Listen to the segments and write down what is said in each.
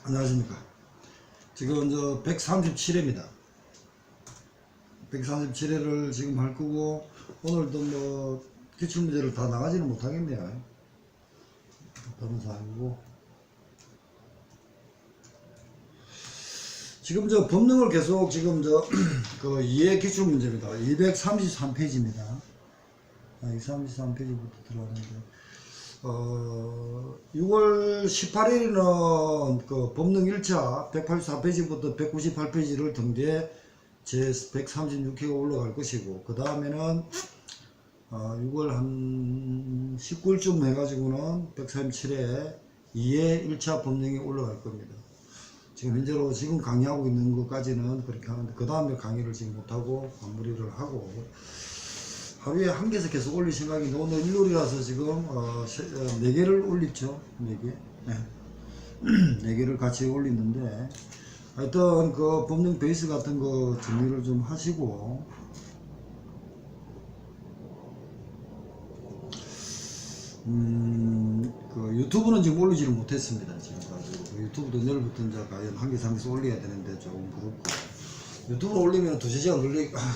안녕하십니까. 지금 137회입니다. 137회를 지금 할 거고, 오늘도 기출문제를 다 나가지는 못하겠네요. 그런 상황이고. 지금 법령을 계속 지금 그 이해 기출문제입니다. 233페이지입니다. 233페이지부터 들어가는데. 6월 18일에는 그 법령 1차 184페이지부터 198페이지를 등대에 제 136회가 올라갈 것이고, 그 다음에는 6월 한 19일쯤 해가지고는 137회 2회 1차 법령이 올라갈 겁니다. 지금 현재로 지금 강의하고 있는 것까지는 그렇게 하는데, 그 다음에 강의를 지금 못하고 마무리를 하고, 하루에 한 개에서 계속 올릴 생각인데, 오늘 일요일이라서 지금 4개를 올렸죠. 4개. 네. 4개를 같이 올리는데, 하여튼 그 법령 베이스 같은 거 정리를 좀 하시고, 그 유튜브는 지금 올리지를 못했습니다. 지금 가지고 그 유튜브도 내일부터 이제 과연 한 개에서 한 개씩 올려야 되는데 조금 그렇고, 유튜브로 올리면 2~3시간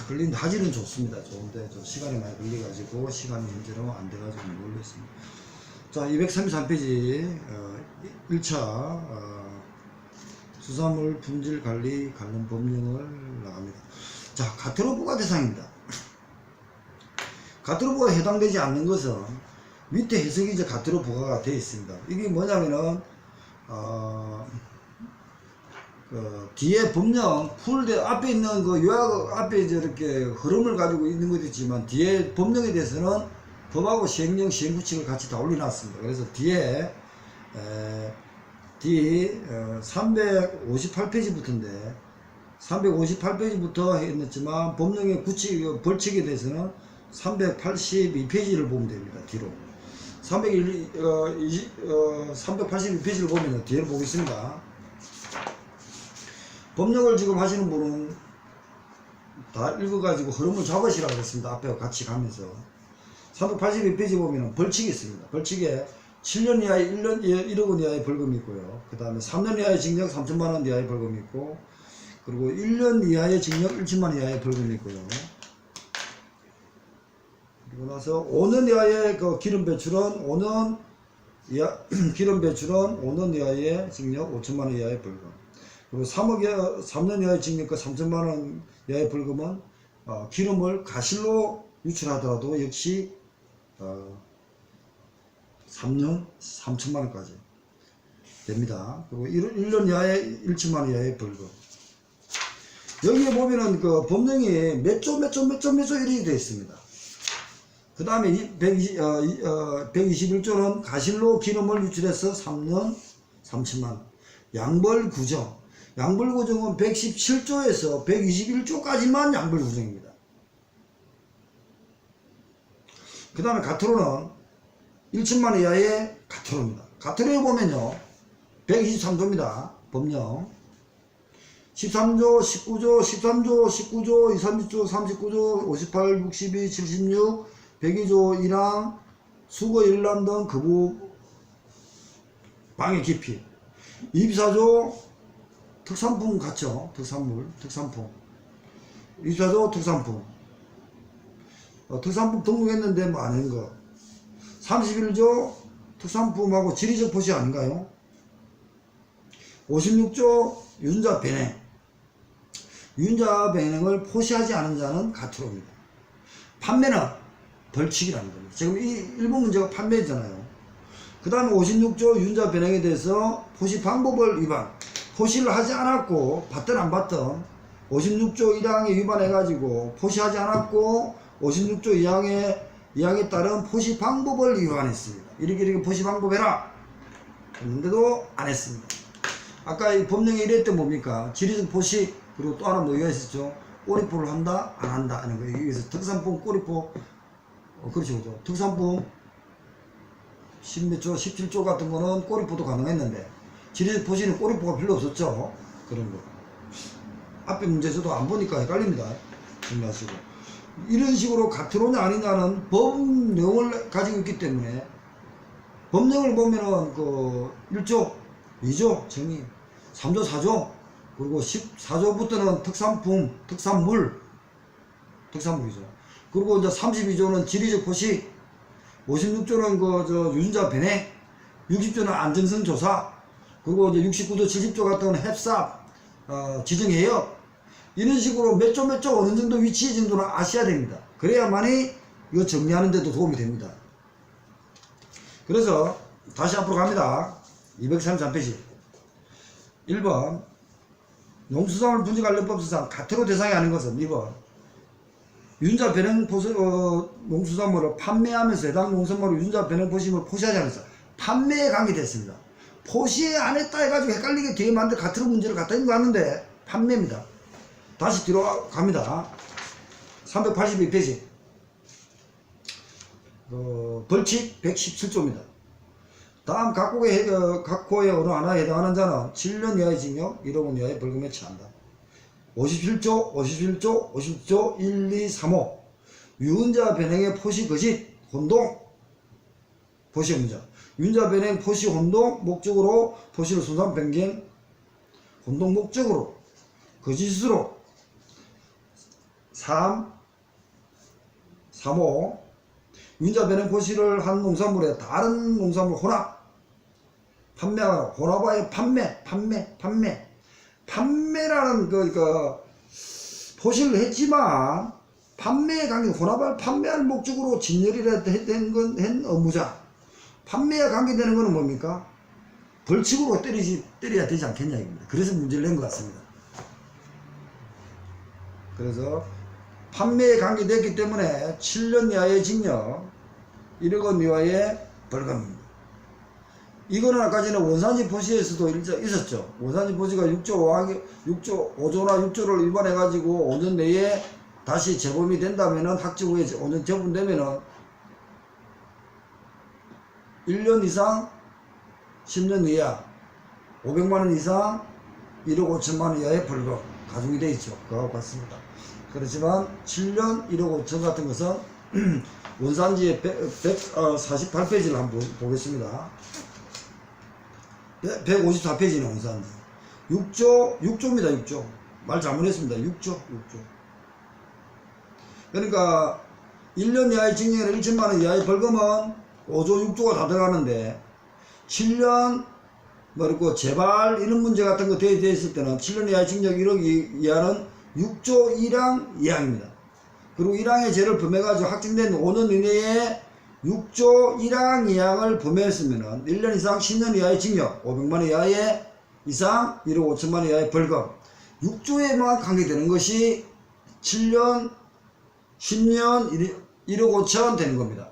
걸리는데 하지는 좋습니다. 좋은데 좀 시간이 많이 걸려가지고 시간이 현재로 안 돼가지고 올렸습니다. 자, 233페이지 1차 수산물 품질 관리 관련 법령을 나갑니다. 자, 가트로브가 대상입니다. 가트로브가 해당되지 않는 것은 밑에 해석이 이제 가트로 부과가 되어 있습니다. 이게 뭐냐면은 그 뒤에 법령 풀대 앞에 있는 그 요약 앞에 저렇게 흐름을 가지고 있는 것도 있지만, 뒤에 법령에 대해서는 법하고 시행령 시행규칙을 같이 다 올려놨습니다. 그래서 뒤에 358페이지부터인데 358페이지부터 했지만 법령의 벌칙에 대해서는 382페이지를 보면 됩니다. 뒤로 382페이지를 보면 뒤를 보겠습니다. 법령을 지금 하시는 분은 다 읽어가지고 흐름을 잡으시라고 했습니다. 앞에 같이 가면서 382페이지 보면 벌칙이 있습니다. 벌칙에 7년 이하의 1억 원 이하의 벌금이 있고요. 그 다음에 3년 이하의 징역 3천만 원 이하의 벌금이 있고, 그리고 1년 이하의 징역 1천만 원 이하의 벌금이 있고요. 그리고 나서 5년 이하의 그 기름 배출은 5년 이하의 징역 5천만 원 이하의 벌금. 그리고 3년 이하의 징역과 3천만 원 이하의 벌금은 기름을 가실로 유출하더라도 역시 3년 3천만 원까지 됩니다. 그리고 1년 이하의 1천만 원 이하의 벌금. 여기에 보면은 그 법령이 몇 조 이렇게 되어 있습니다. 그 다음에 121조는 가실로 기름을 유출해서 3년 3천만 원. 양벌구정. 양벌구정은 117조에서 121조까지만 양벌구정입니다. 그 다음에 가트로는 1천만 원 이하의 가트로입니다. 가트로에 보면요, 123조입니다. 법령 13조, 19조, 13조, 19조, 23조, 39조, 58, 62, 76, 102조 1항, 수거 열람 등 거부 방해 기피. 24조 특산품 같죠? 특산품. 24조 특산품. 특산품 등록했는데 뭐 안 한 거. 31조 특산품하고 지리적 포시 아닌가요? 56조 유전자 변행. 유전자 변행을 포시하지 않은 자는 가트로입니다. 판매는 벌칙이라는 겁니다. 지금 이 일본 문제가 판매잖아요. 그 다음에 56조 유전자 변행에 대해서 포시 방법을 위반. 포시를 하지 않았고, 받든 안 받든 56조 1항에 위반해가지고 포시하지 않았고, 56조 2항에 따른 포시 방법을 위반했습니다. 이렇게 포시 방법 해라 했는데도 안 했습니다. 아까 이 법령에 이랬던 뭡니까? 지리적 포시, 그리고 또 하나 뭐가 있었죠? 꼬리포를 한다 안 한다 하는 거예요. 여기서 특산품 꼬리포, 그렇죠. 특산품 10몇 조, 17조 같은 거는 꼬리포도 가능했는데, 지리적 포시는 꼬리포가 별로 없었죠. 그런 거. 앞에 문제 저도 안 보니까 헷갈립니다. 정리하시고. 이런 식으로 가트로냐 아니냐는 법령을 가지고 있기 때문에, 법령을 보면은 그 1조, 2조 정의, 3조 4조 그리고 14조부터는 특산품 특산물이죠. 그리고 이제 32조는 지리적 포시, 56조는 유전자 변형, 60조는 안정성 조사, 그리고 이제 69조 70조 같은 경우는 heb사 지정해역, 이런 식으로 몇 조 어느 정도 위치 정도는 아셔야 됩니다. 그래야만이 이거 정리하는 데도 도움이 됩니다. 그래서 다시 앞으로 갑니다. 233페이지 1번 농수산물 분지관련법상 가태료 대상이 아닌 것은 2번 유전자 변형 농수산물을 판매하면서 해당 농산물을 유전자 변형 포식물을 포시하지 않았어. 판매에 관계됐습니다. 포시에 안 했다 해가지고 헷갈리게 뒤에 만든 가태료 문제를 갖다 있는 거 같는데 판매입니다. 다시 뒤로 갑니다. 382페이지 벌칙 117조입니다. 다음 각 호의 어느 하나에 해당하는 자는 7년 이하의 징역 1억 원 이하의 벌금에 처한다. 57조 1, 2, 3호 유전자 변형의 포시 거짓 혼동 포시 문제 유전자 변형 포시 혼동 목적으로 포시를 손상 변경 혼동 목적으로 거짓으로 3호 유전자 변형 포시를 한 농산물에 다른 농산물 혼합 판매하거나 혼합하여 판매라는 포시를 했지만 판매에 관계 혼합할 판매할 목적으로 진열이라 한 업무자 판매에 관계되는 것은 뭡니까? 벌칙으로 때려야 되지 않겠냐 이겁니다. 그래서 문제를 낸 것 같습니다. 그래서 판매에 관계됐기 때문에 7년 이하의 징역 1억 원 이하의 벌금입니다. 이거는 아까 전에 원산지 포시에서도 있었죠. 원산지 포시가 5조나 6조를 위반해가지고 5년 내에 다시 재범이 된다면은 학적 후에 5년 재범되면은 1년 이상 10년 이하 500만원 이상 1억 5천만원 이하의 벌금 가중이 되어 있죠. 그와 같습니다. 그렇지만 7년 1억 5천 같은 것은 원산지의 148페이지를 한번 보겠습니다. 154페이지는 원산지 6조입니다. 6조 말 잘못했습니다. 6조 그러니까 1년 이하의 징역이나 1천만원 이하의 벌금은 5조 6조가 다 들어가는데 7년 그리고 재발 이런 문제 같은 거 되어 있을 때는 7년 이하의 징역 1억 이하는 6조 1항 2항입니다. 그리고 1항의 죄를 범해가지고 확정된 5년 이내에 6조 1항 2항을 범했으면 1년 이상 10년 이하의 징역 500만원 이하의 이상 1억 5천만원 이하의 벌금 6조에만 관계되는 것이 7년 10년 1억 5천 되는 겁니다.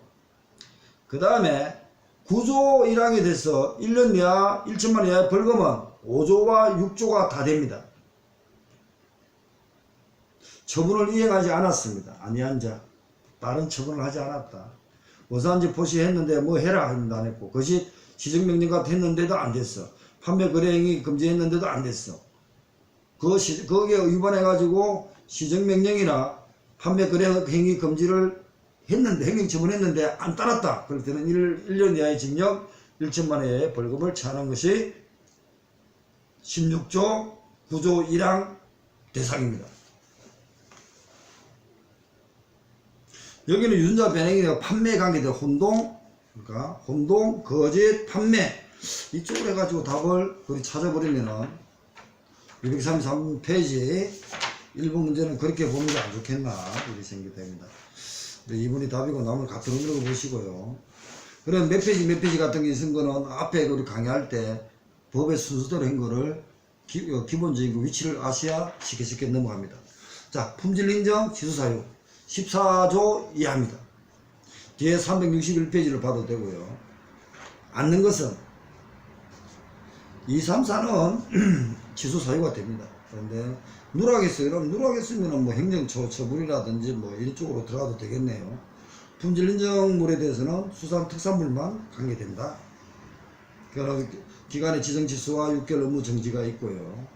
그 다음에 9조 1항에 대해서 1년 이하 1천만원 이하의 벌금은 5조와 6조가 다 됩니다. 처분을 이행하지 않았습니다. 아니한 자 다른 처분을 하지 않았다. 원산지 포시했는데 뭐 해라 했는데 안 했고 그것이 시정명령 같은 했는데도 안 됐어. 판매 거래행위 금지했는데도 안 됐어. 거기에 위반해가지고 시정명령이나 판매 거래행위 금지를 했는데 행정처분했는데 안 따랐다. 그럴 때는 1년 이하의 징역 1천만원 이하의 벌금을 처하는 것이 16조 9조 1항 대상입니다. 여기는 유전자 변형이나 판매에 관계된 혼동, 그러니까 혼동, 거짓, 판매 이쪽으로 해가지고 답을 우리 찾아버리면은 233페이지 1번 문제는 그렇게 보는 게 안 좋겠나 이렇게 생각됩니다. 2번이 답이고 남을 같은 의미로 보시고요. 그럼 몇 페이지 같은 게 있은 거는 앞에 우리 강의할 때 법의 순서대로 한 거를 기본적인 위치를 아셔야 쉽게 넘어갑니다. 자, 품질 인정, 취소 사유 14조 이하입니다. 뒤에 361페이지를 봐도 되고요. 않는 것은 2, 3, 4는 취소 사유가 됩니다. 그런데 누락했어요. 그럼 누락했으면 뭐 행정처분이라든지 뭐 이런 쪽으로 들어가도 되겠네요. 품질 인정물에 대해서는 수산 특산물만 관계된다. 기간의 지정 취소와 6개월 업무 정지가 있고요.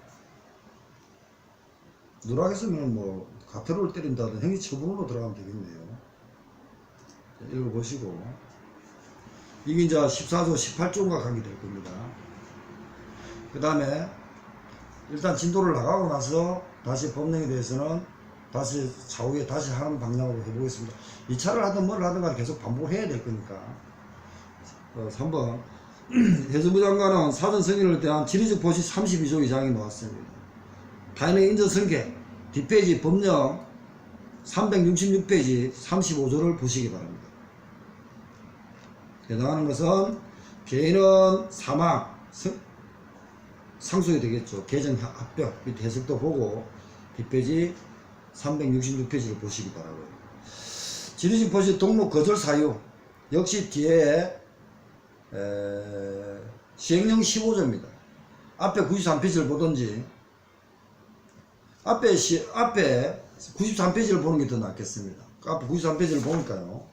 누락했으면 뭐 가태료를 때린다든 행위처분으로 들어가면 되겠네요. 읽어보시고 이게 이제 14조 18조가 관계될 겁니다. 그 다음에 일단 진도를 나가고 나서 다시 법령에 대해서는 다시 차후에 다시 하는 방향으로 해보겠습니다. 2차를 하든 뭘 하든 간에 계속 반복을 해야 될 거니까. 3번 해수부 장관은 사전 승인을 대한 지리적 보시 32조 이상이 나왔습니다. 타인의 인정 승계 뒷페이지 법령 366페이지 35조를 보시기 바랍니다. 해당하는 것은 개인은 사망, 상속이 되겠죠. 개정 합병 밑 해석도 보고 뒷페이지 366페이지를 보시기 바라고요. 지리적 보시 등록 거절 사유 역시 뒤에 시행령 15조입니다. 앞에 93페이지를 보든지 앞에 93페이지를 보는 게 더 낫겠습니다. 앞에 93페이지를 보니까요.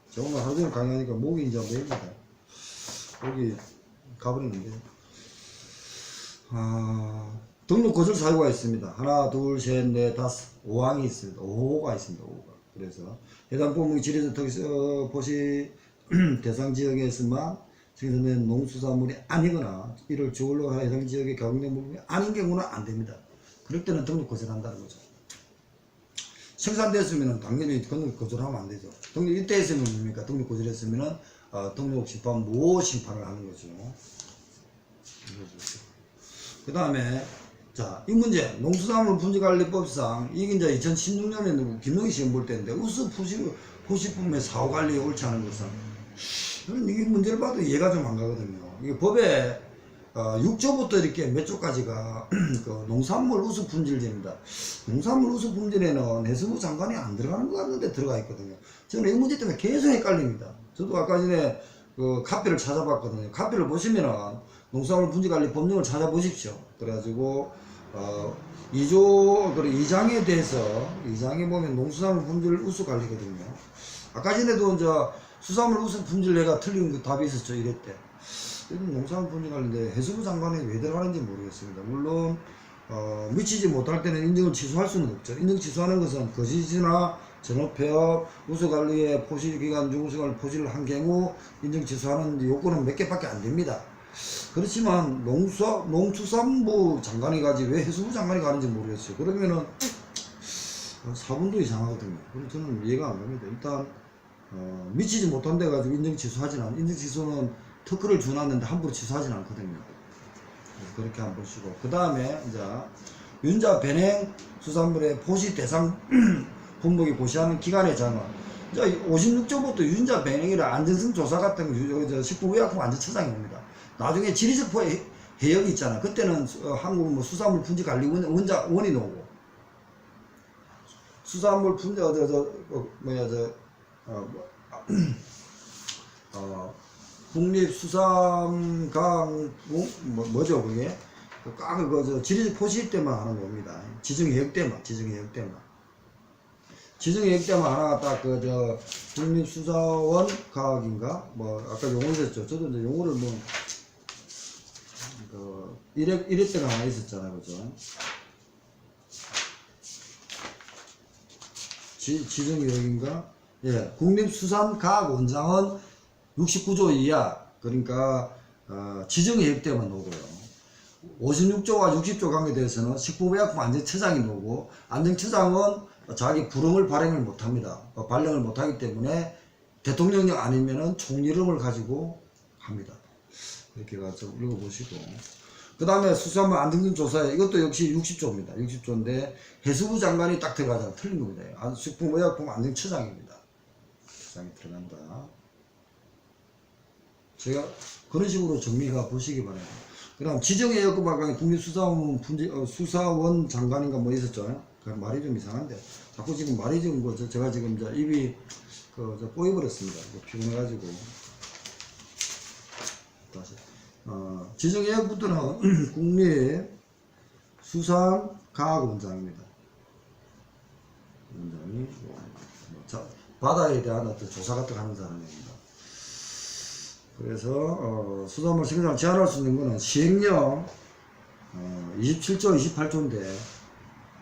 제가 오늘 하루 종일 강의하니까 목이 이제 메입니다. 목이 가버리는데. 등록 거절 사유가 있습니다. 하나, 둘, 셋, 넷, 다섯, 5항이 있습니다. 5호가 있습니다. 5호가. 그래서 해당 법령이 지리적 특수 보시 대상 지역에서만 생산된 농수산물이 아니거나 이를 주얼로 해당 지역에 가공된 물품이 아닌 경우는 안 됩니다. 그럴 때는 등록 거절한다는 거죠. 생산됐으면 당연히 등록 거절하면 안 되죠. 등록 이때 했으면 뭡니까? 등록 거절했으면 등록 심판 무효 심판을 하는 거죠. 그 다음에 자, 이 문제 농수산물 분지관리법상 이게 이제 2016년에 김용희 시험 볼 때인데 우수 포식품의 사후관리에 옳지 않은 것은 이 문제를 봐도 이해가 좀 안 가거든요. 이게 법에 6조부터 이렇게 몇 조까지가 그 농산물 우수 품질제입니다. 농산물 우수 품질에는 해수부 장관이 안 들어가는 것 같는데 들어가 있거든요. 저는 이 문제 때문에 계속 헷갈립니다. 저도 아까 전에 그 카피를 찾아봤거든요. 카피를 보시면은 농산물 분지관리 법령을 찾아보십시오. 그래가지고 2조 2장에 대해서 2장에 보면 농수산물 품질 우수 관리거든요. 아까 전에도 이제 수산물 우수 품질례가 틀린 그 답이 있었죠. 이랬대. 농산물 품질 관리인데 해수부 장관이 왜 들어가는지 모르겠습니다. 물론 미치지 못할 때는 인정을 취소할 수는 없죠. 인정 취소하는 것은 거짓이나 전업폐업, 우수관리에 포시기간 중 우수관리 포시를 한 경우 인정 취소하는 요건은 몇 개밖에 안 됩니다. 그렇지만 농수산부 장관이 가지 왜 해수부 장관이 가는지 모르겠어요. 그러면은 사분도 이상하거든요. 그래서 저는 이해가 안 갑니다. 일단 미치지 못한데 가지고 인정 취소하진 않아요. 인정 취소는 특허를 주놨는데 함부로 취소하진 않거든요. 그렇게 한번 보시고 그 다음에 이제 윤자 변행 수산물의 포시 대상 품목이 보시하는 기관의 장은 이제 56조부터 윤자 변행이나 안전성 조사 같은 거 식품의약품 안전처장입니다. 나중에 지리적 해역이 있잖아. 그때는 한국 뭐 수산물 분지 관리 원이 나오고 수산물 분지 국립수산강 뭐죠 그게 그 지리적 포시 때만 하는 겁니다. 지정해역 때만 지정해역 때만 하나가 딱 국립수사원 과학인가 뭐 아까 용어 썼죠. 저도 이제 용어를 뭐 이랬때가 하나 있었잖아요. 그죠? 지정해역인가? 예, 국립수산과학원장은 69조 이하, 그러니까 지정해역 때만 나오고요. 56조와 60조 관계대해서는 식품의약품 안전처장이 나오고 안전처장은 자기 불응을 발행을 못합니다. 발령을 못하기 때문에 대통령령 아니면은 총리령을 가지고 합니다. 이렇게 가서 읽어보시고 그 다음에 수산물 안전성 조사에 이것도 역시 60조입니다. 60조인데 해수부 장관이 딱 들어가잖아. 틀린 겁니다. 식품의약품 안전처장입니다. 처장이 들어간다. 제가 그런 식으로 정리가 보시기 바랍니다. 그 다음 지정해역급 발광이 국립수사원 수사원 장관인가 뭐 있었죠. 그 말이 좀 이상한데 자꾸 지금 말이 지금 뭐 제가 지금 이제 입이 꼬여버렸습니다. 피곤해가지고 다시 지정해역부터는 국립수산과학원장입니다. 원장이 바다에 대한 어떤 조사 같은 거 하는 사람입니다. 그래서 수산물 생산을 제한할 수 있는 것은 시행령 27조 28조인데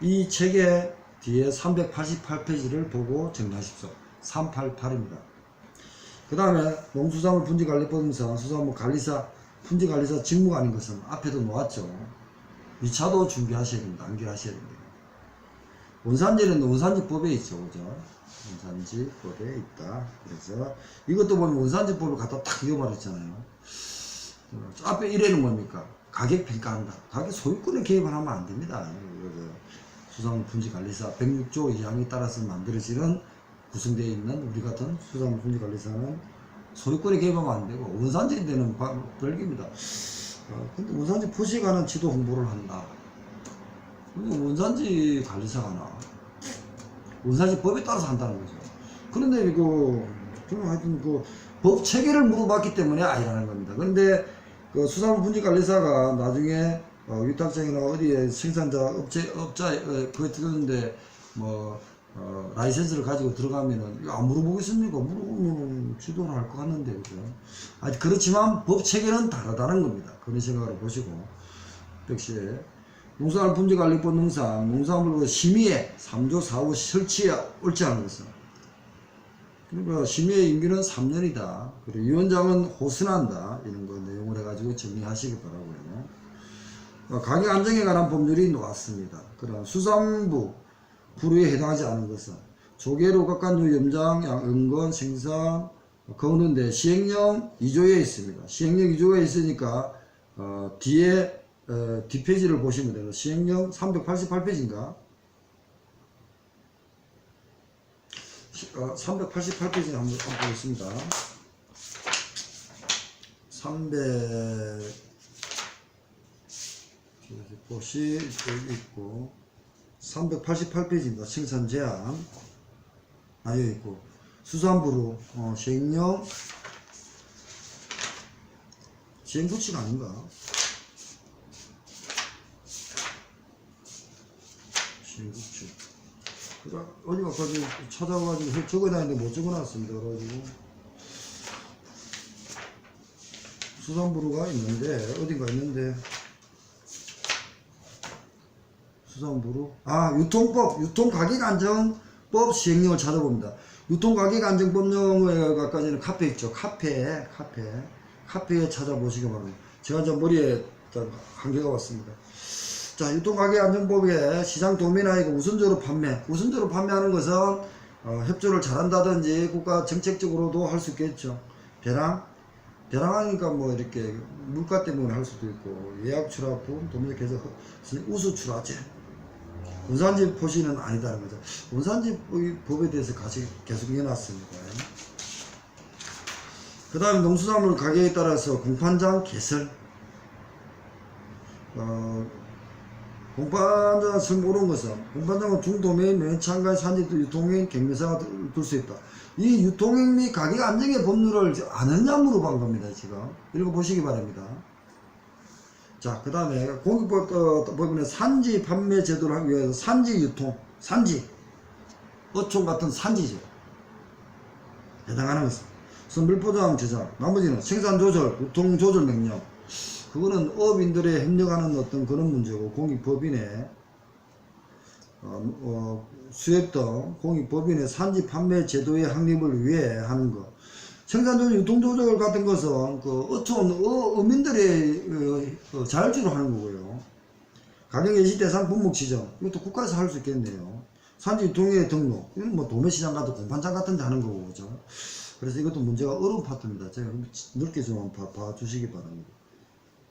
이 책의 뒤에 388페이지를 보고 정리하십시오. 388입니다. 그 다음에 농수산물 분지관리법상 수산물 관리사 분지관리사 직무가 아닌 것은 앞에도 놓았죠. 2차도 준비하셔야 됩니다. 안결하셔야 됩니다. 원산지는 원산지법에 있죠. 그죠? 원산지법에 있다. 그래서 이것도 보면 원산지법을 갖다 딱 이어 말했잖아요. 앞에 1회는 뭡니까? 가격 평가한다. 가격 소유권에 개입을 하면 안 됩니다. 수산물분지관리사 106조 2항에 따라서 만들어지는 구성되어 있는 우리 같은 수산물분지관리사는 소유권에 개입하면 안 되고 원산지인데는 별개입니다. 근데 원산지 포시에 관한 지도 홍보를 한다. 원산지 관리사가 원산지 법에 따라서 한다는 거죠. 그런데 저는 하여튼 법 체계를 물어봤기 때문에 아니라는 겁니다. 그런데 수산물분지관리사가 나중에 위탁장이나 어디에 생산자 업자 그거 들었는데 라이센스를 가지고 들어가면은 이거 안 물어보겠습니까? 물어보면 지도를 할 것 같는데 그죠? 그렇지만 법 체계는 다르다는 겁니다. 그런 생각을 보시고 역시 농산물분지관리법 농산물 심의회 3조 4호 설치에 옳지 않은 것은 그러니까 심의의 임기는 3년이다. 그리고 위원장은 호선한다. 이런 거 내용을 해가지고 정리하시기 바라고요. 가격 안정에 관한 법률이 나왔습니다. 그럼 수산부 부류에 해당하지 않은 것은 조개로 각간류 염장 연건 생산 거는데 시행령 2조에 있습니다. 시행령 2조가 있으니까 뒤에 뒷페이지를 보시면 돼요. 시행령 388페이지인가? 388페이지 한번 보겠습니다. 300 여기 있고 388페이지입니다. 생산 제한 여기 있고 수산부로 시행령 시행규칙 아닌가? 시행규칙 어디 가까지 찾아가지고 적어놨는데 못 적어놨습니다. 그래가지고 수산부로가 있는데 어딘가 있는데 수산부로 유통법 유통가격안정법 시행령을 찾아봅니다. 유통가격안정법령에 아까전에 카페 있죠. 카페에 찾아보시기 바랍니다. 제가 저 머리에 한계가 왔습니다. 자, 유통가격안정법에 시장 도매나 우선적으로 판매하는 것은 협조를 잘한다든지 국가 정책적으로도 할 수 있겠죠. 배랑하니까 이렇게 물가 때문에 할 수도 있고 예약 출하품 도매적 계속 우수 출하제 원산지 포시는 아니다는 거죠. 원산지 법에 대해서 계속 해놨습니다. 그 다음에 농수산물 가격에 따라서 공판장 개설 공판장을 모르는 것은 공판장은 중도매인 매매창가의 산지 유통인 경매사가 둘 수 있다. 이 유통인 및 가격 안정의 법률을 아느냐 물어본 겁니다. 지금 읽어보시기 바랍니다. 자, 그 다음에 공익법에 산지 판매 제도를 하기 위해서 산지 유통 어촌 같은 산지죠. 해당하는 것은 선별포장 제작, 나머지는 생산 조절, 유통 조절 명령. 그거는 업인들의 협력하는 어떤 그런 문제고 공익법인의 수협 등 공익법인의 산지 판매 제도의 확립을 위해 하는 것. 생산조절, 유통조절 같은 것은 어촌 어민들의 자율주로 하는 거고요. 가격 예시 대상 품목 지정 이것도 국가에서 할 수 있겠네요. 산지 유통의 등록 이건 도매시장 같은 공판장 같은 데 하는 거고 그죠. 그래서 이것도 문제가 어려운 파트입니다. 제가 넓게 좀 봐주시기 바랍니다.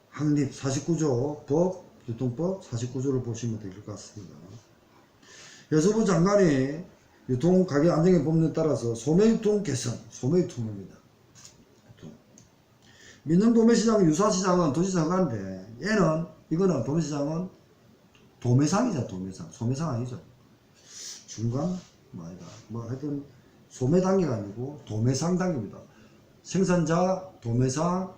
확립 49조 법 유통법 49조를 보시면 될 것 같습니다. 여수부 장관이 유통가격 안정의 법률에 따라서 소매유통 개선 소매유통입니다. 민영도매시장 유사시장은 도지사 허가인데 이거는 도매시장은 도매상이죠. 도매상 소매상 아니죠. 중간 아니다. 하여튼 소매 단계가 아니고 도매상 단계입니다. 생산자 도매상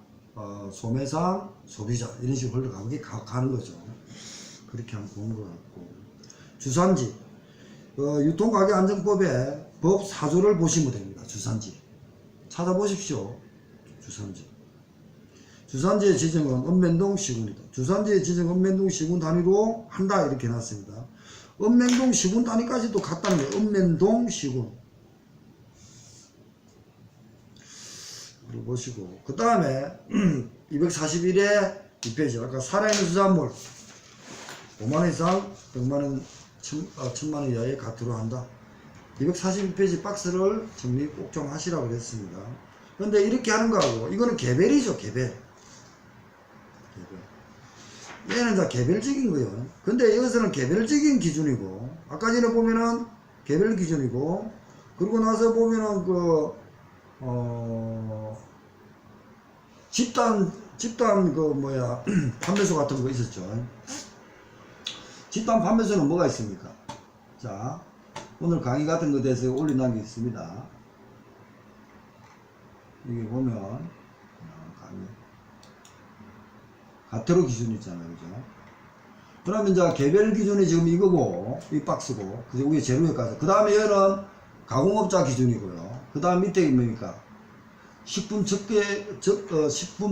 소매상 소비자 이런 식으로 가는 거죠. 그렇게 한번 보는 것 같고 주산지 유통가격안정법의 법 4조를 보시면 됩니다. 주산지 찾아보십시오. 주산지의 지정은 읍면동 시군이다. 주산지의 지정 읍면동 시군 단위로 한다 이렇게 해놨습니다. 읍면동 시군 단위까지도 같다는 거예요. 읍면동 시군 그리고 보시고 그 다음에 241회 2페이지 아까 살아있는 수산물 5만원 이상 100만원 1000만원 이하의 가투로 한다. 241페이지 박스를 정리 꼭 좀 하시라고 그랬습니다. 근데 이렇게 하는 거하고 이거는 개별이죠. 개별. 얘는 다 개별적인 거예요. 근데 여기서는 개별적인 기준이고, 아까 전에 보면은 개별 기준이고, 그러고 나서 보면은 집단 판매소 같은 거 있었죠. 집단 판매소는 뭐가 있습니까? 자, 오늘 강의 같은 거에 대해서 올려놓은 게 있습니다. 여기 보면 가태료 기준이 있잖아요. 그죠? 그러면 이제 개별 기준이 지금 이거고, 이 박스고, 그죠? 위에 재료에까지. 그 다음에 얘는 가공업자 기준이고요. 그 다음 밑에 뭡니까? 식품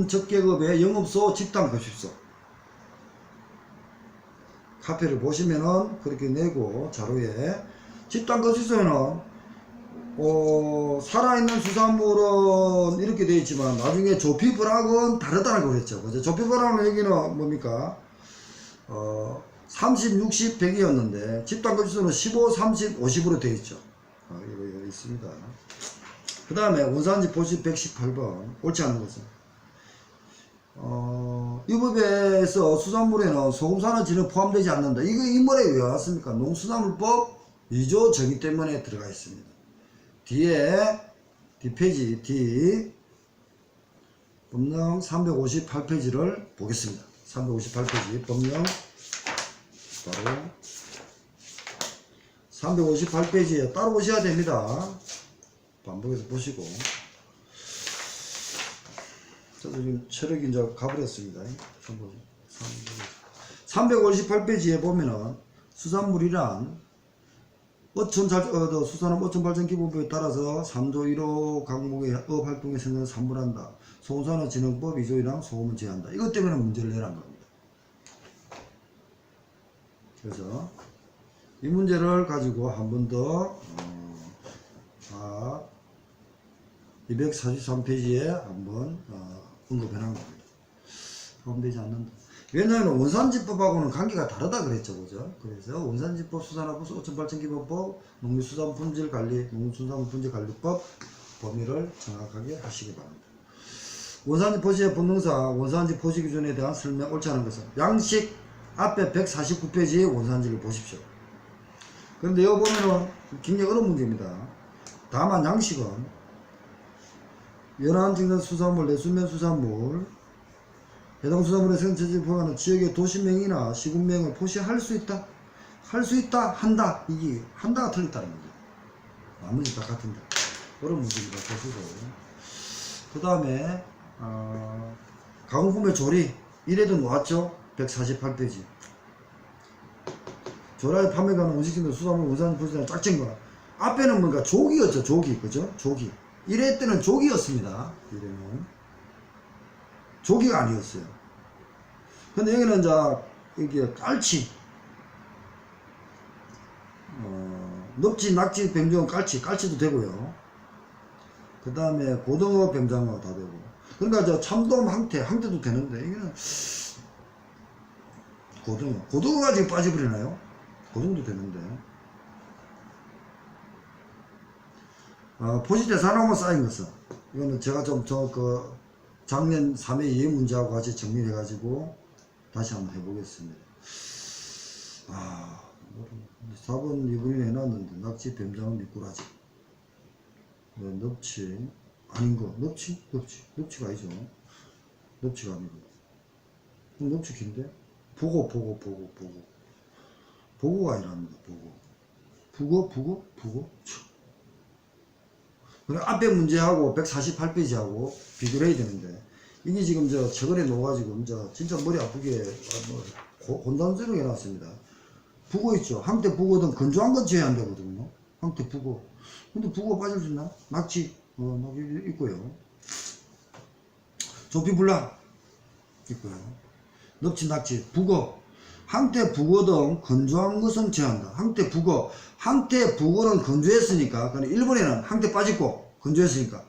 적계급의 영업소 집단 급식소. 카페를 보시면은 그렇게 내고, 자료에. 집단 급식소에는, 살아있는 수산물은 이렇게 되어 있지만, 나중에 조피브락은 다르다는 거 그랬죠. 그죠? 조피브락은 여기는 뭡니까? 30, 60, 100이었는데, 집단 급식소는 15, 30, 50으로 되어 있죠. 이거 있습니다. 그 다음에 원산지 보시 118번. 옳지 않은 것은. 이 법에서 수산물에는 소금산업진흥 포함되지 않는다. 이거 이 말에 왜 왔습니까? 농수산물법 2조 정의 때문에 들어가 있습니다. 뒤에 뒷페이지 D 법령 358페이지를 보겠습니다. 358페이지 법령 바로 358페이지에 따라오셔야 됩니다. 반복해서 보시고. 저도 지금 체력이 이제 가버렸습니다. 358페이지에 보면은 수산물이란 수산업 어촌발전기본법에 따라서 3조 1호 강목의 업활동에 생산을 산물한다. 소금산업진흥법 2조이랑 소금을 제한다. 이것 때문에 문제를 내란 겁니다. 그래서 이 문제를 가지고 한 번 더 243페이지에 한번 언급해 놓은 겁니다. 포함되지 않는다. 왜냐하면 원산지법하고는 관계가 다르다 그랬죠. 그죠? 그래서 원산지법, 수산업법, 어촌발전기본법, 농수산품질관리, 농수산품질관리법 범위를 정확하게 하시기 바랍니다. 원산지 포시의 본능사, 원산지 포시 기준에 대한 설명 옳지 않은 것은 양식 앞에 149페이지의 원산지를 보십시오. 그런데 여기 보면은 굉장히 어려운 문제입니다. 다만 양식은 연안증산 수산물, 내수면 수산물, 해당 수산물의 생체질 포함하는 지역의 도시명이나 시군명을 포시할 수 있다? 할 수 있다? 한다? 이게 한다가 틀렸다는 거죠. 나머지 다 같은데. 어려운 문제입니다. 보시고. 그 다음에 가공품의 조리 이래도 놓았죠? 148페이지. 조라에 판매가는 음식점의 수산물 원산지 포시자는 짝짓거. 앞에는 뭔가 조기였죠. 조기. 그죠? 조기. 1회 때는 조기였습니다. 1회는 조기가 아니었어요. 근데 여기는 이제 이게 깔치, 넙치, 낙지, 뱀장어, 깔치도 되고요. 그 다음에 고등어, 뱀장어 다 되고. 그러니까 저 참돔, 항태도 되는데 여기는 고등어가 지금 빠져버리나요? 고등어도 되는데. 포시대 산업만 쌓인 것은 이거는 제가 좀 작년 3회 이해 문제하고 같이 정리해 가지고 다시 한번 해보겠습니다. 4번 2번에 해놨는데 낙지, 뱀장어, 미꾸라지, 넙치 아닌거, 넙치가 아니죠. 넙치가 아니고 넙치 긴데 보고가 아니랍니다. 북어 그래, 앞에 문제하고 148페이지하고 비교를 해야 되는데, 이게 지금 최근에 놓아가지고, 진짜 머리 아프게, 혼돈스럽게 해놨습니다. 북어 있죠? 항태 북어든 건조한 건 제외 안 되거든요. 항태 북어. 근데 북어 빠질 수 있나? 낙지, 낙지 있고요. 조피불락 있고요. 넙치, 낙지, 북어. 항태 북어 등 건조한 것은 제한다. 항태 북어는 건조했으니까, 그러니까 1번에는 항태 빠졌고, 건조했으니까.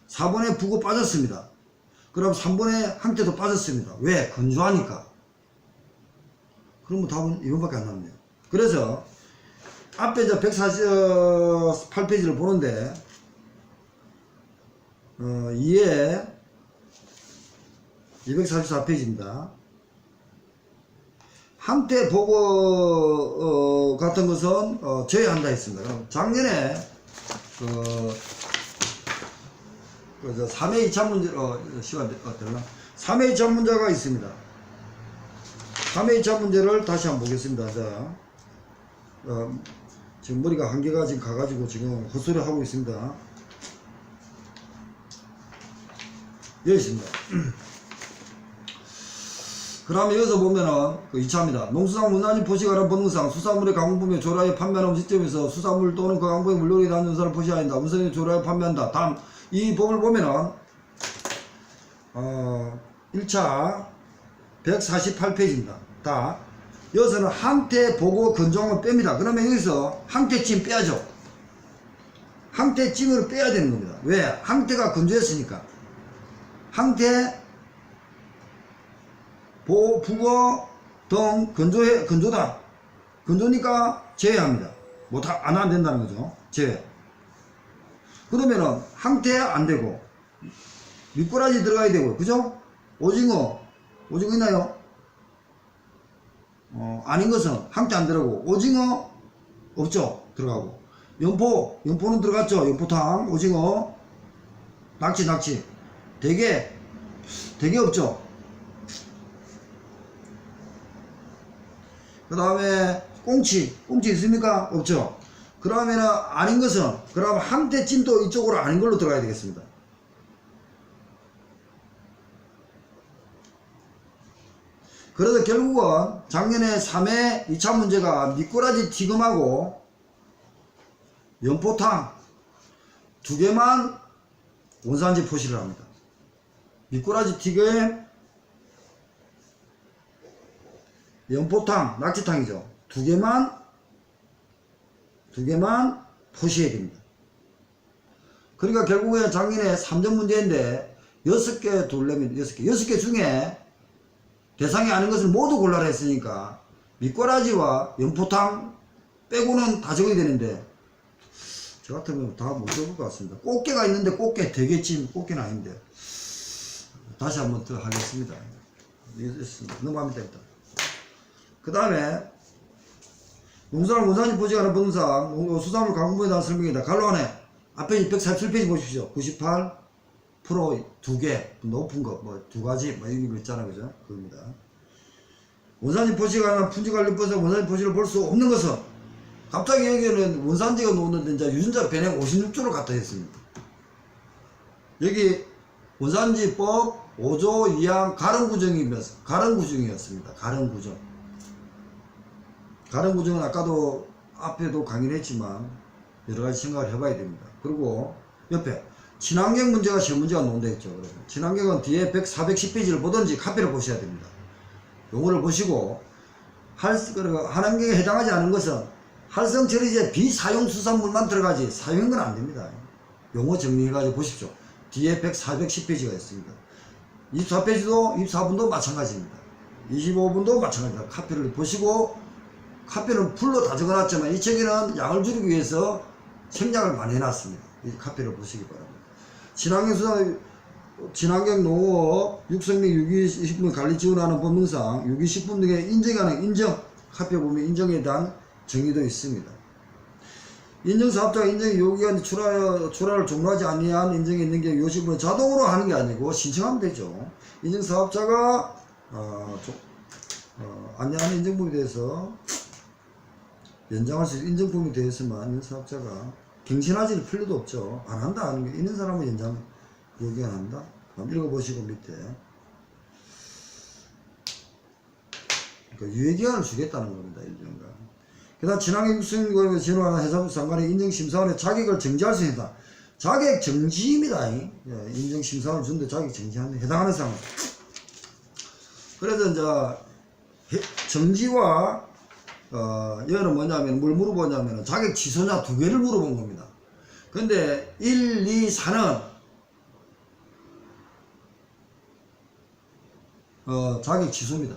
4번에 북어 빠졌습니다. 그럼 3번에 항태도 빠졌습니다. 왜? 건조하니까. 그러면 답은 2번밖에 안 남네요. 그래서 앞에 저 148페이지를 보는데 2에 244페이지입니다. 항태 보고 같은 것은 제외한다 했습니다. 그럼 작년에 저 3회 2차 문제 시간 되나? 3회 2차 문제가 있습니다. 3회 2차 문제를 다시 한번 보겠습니다. 자, 지금 머리가 한개가 지금 가가지고 지금 헛소리 하고 있습니다. 여기 있습니다. 그 다음에 여기서 보면은 그 2차입니다. 농수산 문화진 포시가란 본능상 수산물의 강분에 조라에 판매하는 시점에서 수산물 또는 그 강분의 물놀이에 대한 연산을 포시해야 한다. 문선에 조라에 판매한다. 다음 이 법을 보면은 1차 148페이지입니다. 다 여기서는 항태 보고 건조함을 뺍니다. 그러면 여기서 항태찜 빼야죠. 항태찜을 빼야 되는 겁니다. 왜? 항태가 건조했으니까. 항태 북어 등 건조다. 건조니까 제외합니다. 뭐 다 안 된다는 거죠. 제외. 그러면은 항태 안 되고 미꾸라지 들어가야 되고, 그죠? 오징어 있나요? 아닌 것은 항태 안 들어가고, 오징어 없죠? 들어가고, 연포는 들어갔죠? 연포탕, 오징어, 낙지, 대게 없죠? 그 다음에 꽁치 있습니까? 없죠? 그러면은 아닌 것은, 그럼 항태찜도 이쪽으로 아닌 걸로 들어가야 되겠습니다. 그래서 결국은 작년에 3회 2차 문제가 미꾸라지 튀김하고 연포탕 두 개만 원산지 표시를 합니다. 미꾸라지 튀김, 연포탕, 낙지탕이죠. 두 개만 표시해야 됩니다. 그러니까 결국에 작년에 3점 문제인데 6개 둘레면 6개 중에 대상이 아닌 것을 모두 골라라 했으니까 미꾸라지와 연포탕 빼고는 다 적어야 되는데 저 같으면 다 못 적을 것 같습니다. 꽃게가 있는데 꽃게 대게찜, 꽃게는 아닌데 다시 한번 더 하겠습니다. 넘어갑니다. 일단 그 다음에 농수산물 원산지 포시하는 법상 수산물 가공부에 대한 설명이다. 갈로 안에 앞에 147페이지 보십시오. 98% 두 개, 높은 거, 뭐 두 가지, 뭐 이런 거 있잖아요. 그죠? 그겁니다. 원산지 포시가 품질관리법상 원산지 포시를 볼 수 없는 것은 갑자기 여기는 원산지가 나오는데 이제 유전자 변형 56조를 갖다 했습니다. 여기 원산지법 5조 2항 가른 구정이었습니다. 가른 구정은 아까도 앞에도 강의를 했지만 여러가지 생각을 해봐야 됩니다. 그리고 옆에 친환경 문제가 시험 문제가 나온다 했죠. 그래서 친환경은 뒤에 410페이지를 보든지 카피를 보셔야 됩니다. 용어를 보시고 한환경에 해당하지 않은 것은 활성처리제 비사용 수산물만 들어가지 사용한 건 안 됩니다. 용어 정리해가지고 보십시오. 뒤에 410페이지가 있습니다. 24페이지도 24분도 마찬가지입니다. 25분도 마찬가지입니다. 카피를 보시고, 카피는 풀로 다 적어놨지만 이 책에는 양을 줄이기 위해서 생략을 많이 해놨습니다. 이 카피를 보시기 바랍니다. 친환경 농업, 육성민 유기식품 관리 지원하는 법령상 유기식품 등의 인정하는 인정, 카피에 보면 인정에 대한 정의도 있습니다. 인증사업자가 인정의 요기간 출하를 종료하지 아니한 인정이 있는 게 요식품을 자동으로 하는 게 아니고 신청하면 되죠. 인증사업자가 안내하는 인증품에 대해서 연장할 수 있는 인증품에 대해서만 인증사업자가 갱신하지 필요도 없죠. 안 한다 하는 게 있는 사람은 연장 요기간 한다. 한번 읽어보시고 밑에 그러니까 유예기간을 주겠다는 겁니다. 1년간. 그 다음 친환경 육성과 진화하는 해산물 상관의 인증심사원의 자격을 정지할 수 있다. 자격 정지입니다. 인증심사원을 준데 자격 정지하는 해당하는 상황. 그래서 이제 정지와 여기는 뭐냐면 뭘 물어보냐면 자격 취소냐 두 개를 물어본 겁니다. 근데 1, 2, 4는 자격 취소입니다.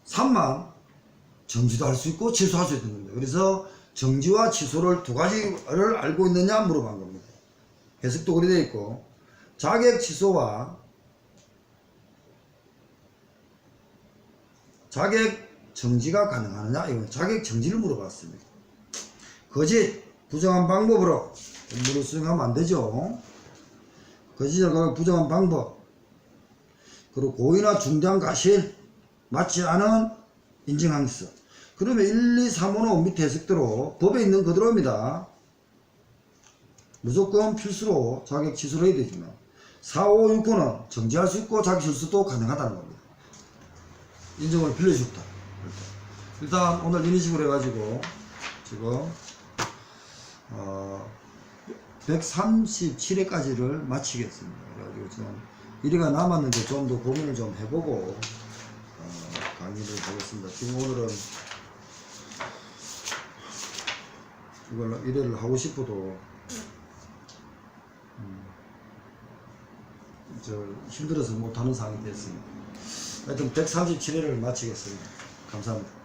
3만 정지도 할 수 있고 취소할 수 있는 겁니다. 그래서 정지와 취소를 두 가지를 알고 있느냐 물어본 겁니다. 해석도 그리 되어 있고, 자격 취소와 자격 정지가 가능하느냐, 이건 자격 정지를 물어봤습니다. 거짓, 부정한 방법으로 업무를 수행하면 안 되죠. 거짓을 부정한 방법, 그리고 고의나 중대한 과실, 맞지 않은 인증항서. 그러면 1, 2, 3, 5, 5 밑에 해석대로 법에 있는 그대로입니다. 무조건 필수로 자격 취소를 해야 되지만 4, 5, 6, 9는 정지할 수 있고 자격 취소도 가능하다는 겁니다. 인정을 빌려줬다. 일단 오늘 이런 식으로 해가지고 지금 137회까지를 마치겠습니다. 그래가지고 지금 1회가 남았는데 좀 더 고민을 좀 해보고 강의를 하겠습니다. 지금 오늘은 이걸 1회를 하고 싶어도 힘들어서 못하는 상황이 됐습니다. 하여튼 137회를 마치겠습니다. 감사합니다.